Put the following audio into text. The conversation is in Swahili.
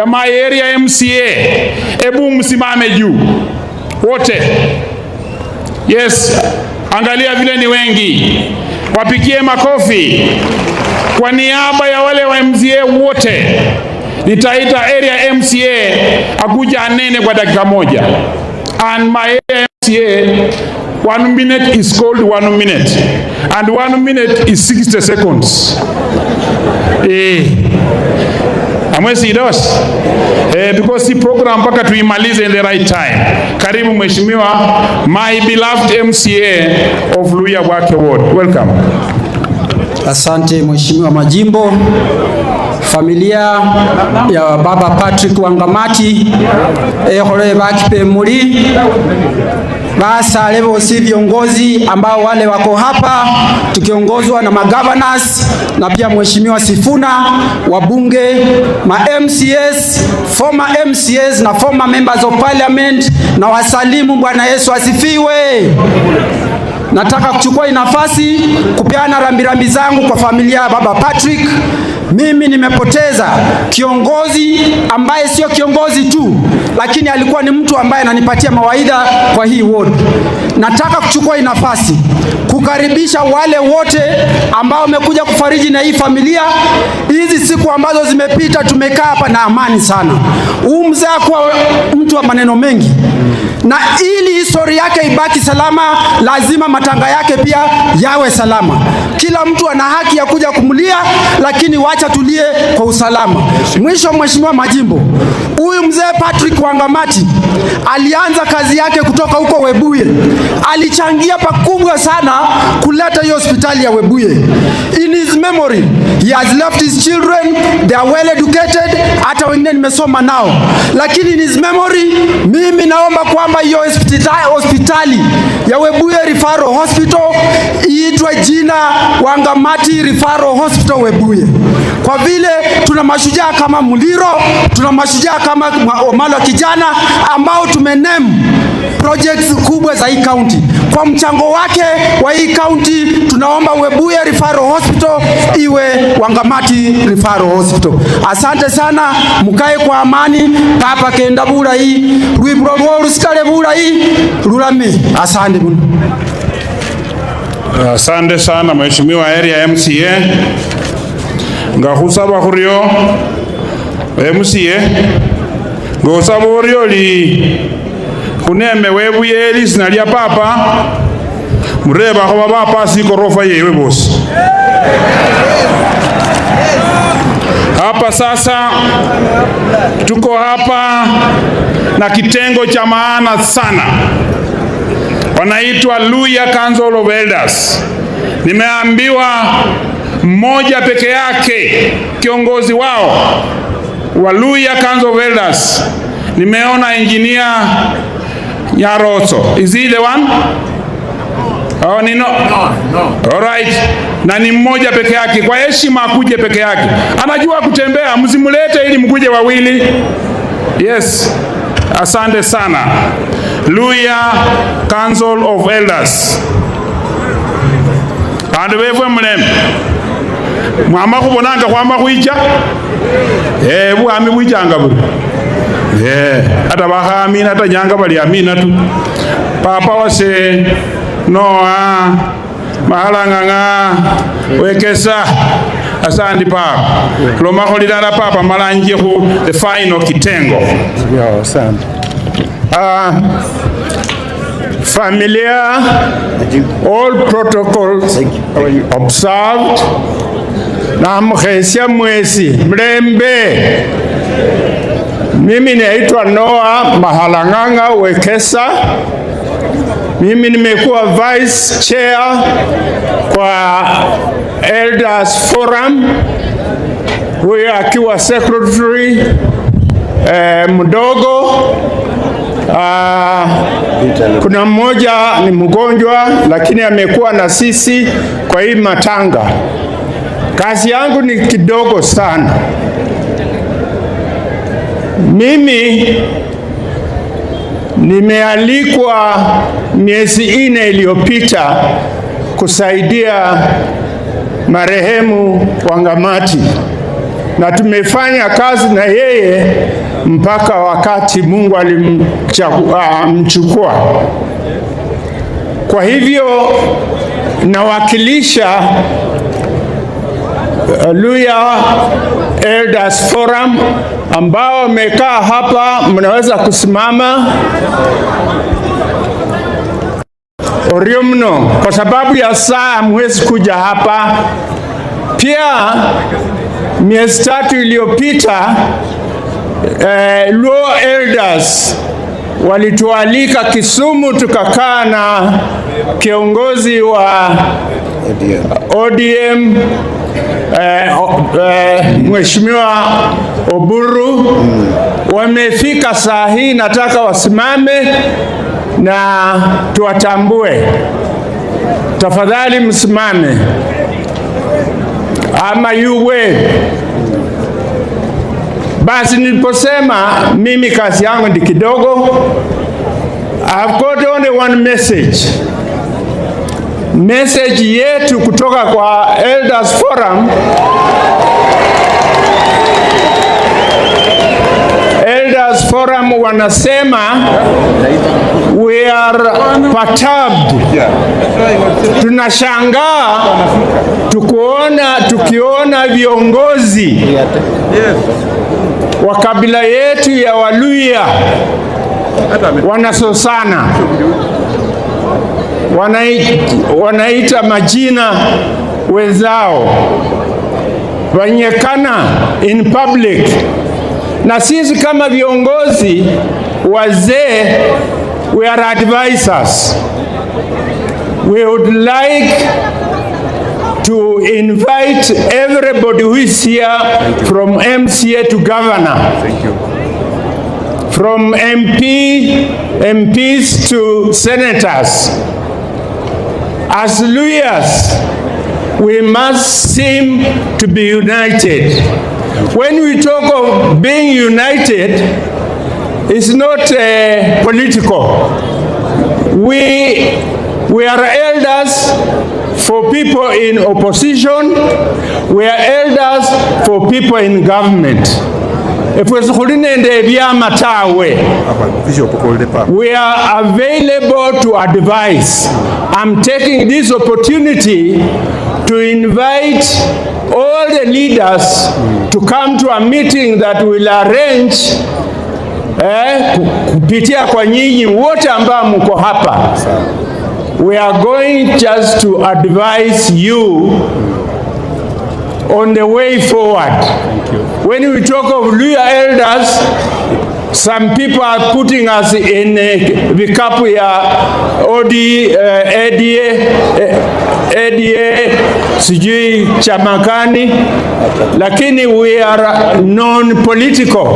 ya my area MCA, ebu msimame juu wote. Yes, angalia vile ni wengi, wapigie makofi. Kwa niaba ya wale wa MCA wote, nitaita area MCA akuja anene kwa dakika moja. And my area MCA, 1 minute is called 1 minute, and 1 minute is 60 seconds. Amwezi idos. Because the program mpaka tuimalize in the right time. Karibu mheshimiwa, my beloved MCA of Luhya Bwake Ward. Welcome. Asante mheshimiwa Majimbo, familia ya Baba Patrick Wangamati, ehole bakipe muri, basale bosi viongozi ambao wale wako hapa tukiongozwa na magovernors na pia mheshimiwa Sifuna, wabunge, ma MCS, former MCS na former members of parliament, na wasalimu. Bwana Yesu asifiwe. Nataka kuchukua nafasi kupeana rambirambi zangu kwa familia ya Baba Patrick. Mimi nimepoteza kiongozi ambaye sio kiongozi tu, lakini alikuwa ni mtu ambaye ananipatia mawaidha kwa hii ward. Nataka kuchukua nafasi kukaribisha wale wote ambao wamekuja kufariji na hii familia. Hizi siku ambazo zimepita tumekaa hapa na amani sana. Huyu mzee kwa mtu wa maneno mengi, na ili historia yake ibaki salama, lazima matanga yake pia yawe salama. Kila mtu ana haki ya kuja kumulia, lakini wacha tulie kwa usalama. Mwisho, mheshimiwa Majimbo, huyu mzee Patrick Wangamati alianza kazi yake kutoka huko Webuye. Alichangia pakubwa sana kuleta hiyo hospitali ya Webuye. In his memory, he has left his children, they are well educated, hata wengine nimesoma nao. Lakini in his memory, mimi naomba kwamba hiyo hospitali ya Webuye Referral Hospital iitwe jina Wangamati Referral Hospital Webuye. Kwa vile tuna mashujaa kama Muliro, tuna mashujaa kama Omalo Kijana ambao tumename projects kubwa za hii county. Kwa mchango wake wa hii county, tunaomba Webuye Referral Hospital iwe Wangamati Referral Hospital. Asante sana, mkae kwa amani. Papa kenda bura hii, Rwibro rusikale bura hii, rurami. Asante mno. Asante sana mheshimiwa area MCA. Ngahusaba hurio MCA ngosaba hurio li kuneme Webuye lisina lya papa mureba kwa baba siko rofa yewe boss. Hapa sasa tuko hapa na kitengo cha maana sana, wanaitwa Luhya Council of Elders. Nimeambiwa mmoja peke yake kiongozi wao wa Luhya Council of Elders, nimeona engineer Nyaroso. Is he the one? Oh, ni no. All right. Na ni mmoja peke yake, kwa heshima akuje peke yake. Anajua kutembea, msimulete ili mkuje wawili. Yes. Asante sana. Luhya Council of Elders. And wewe mlem. Mwama kubonanga kwama kuija. Buami bujanga bu. Hata bahami hata nyanga bali amina tu. Papa wase Noah Mahalanganga Wekesa. Asante papa. Loma holidara papa malanje ku the final kitengo. Asante. Familia, all protocols observed. Na mkhesia mwezi mlembe. Mimi naitwa Noah Mahalanganga Wekesa. Mimi nimekuwa vice chair kwa Elders Forum, huyo akiwa secretary mdogo. Kuna mmoja ni mgonjwa lakini amekuwa na sisi kwa hii matanga. Kazi yangu ni kidogo sana. Mimi nimealikwa miezi 4 iliyopita kusaidia marehemu Wangamati. na tumefanya kazi na yeye mpaka wakati Mungu alimchukua. Kwa hivyo nawakilisha Luhya Elders Forum ambao wamekaa hapa, mnaweza kusimama. Orio mno, kwa sababu ya saa hamwezi kuja hapa. Pia miezi 3 iliyopita Luo Elders walitualika Kisumu, tukakaa na kiongozi wa ODM Mheshimiwa Oburu. Wamefika saa hii, nataka wasimame na tuwatambue. Tafadhali msimame. Ama yuwe. Basi niliposema mimi kazi yangu ndi kidogo, I've got only one message. Message yetu kutoka kwa Elders Forum, Elders Forum wanasema we are perturbed. Tunashangaa tukiona viongozi wa kabila yetu ya Waluhya wanasosana, wanaita majina wenzao, wanyekana in public. Na sisi kama viongozi wazee, we are advisors. We would like to invite everybody who is here, from MCA to governor, from MPs to senators. As Luhyas, we must seem to be united. When we talk of being united, it's not political. We are elders for people in opposition. We are elders for people in government. We are available to advise. I'm taking this opportunity to invite all the leaders to come to a meeting that will arrange kupitia kwa nyinyi wote ambao mko hapa. We are going just to advise you on the way forward. When we talk of Luhya elders, some people are putting us in vikapu ya ADA sijui chamakani, lakini we are non-political.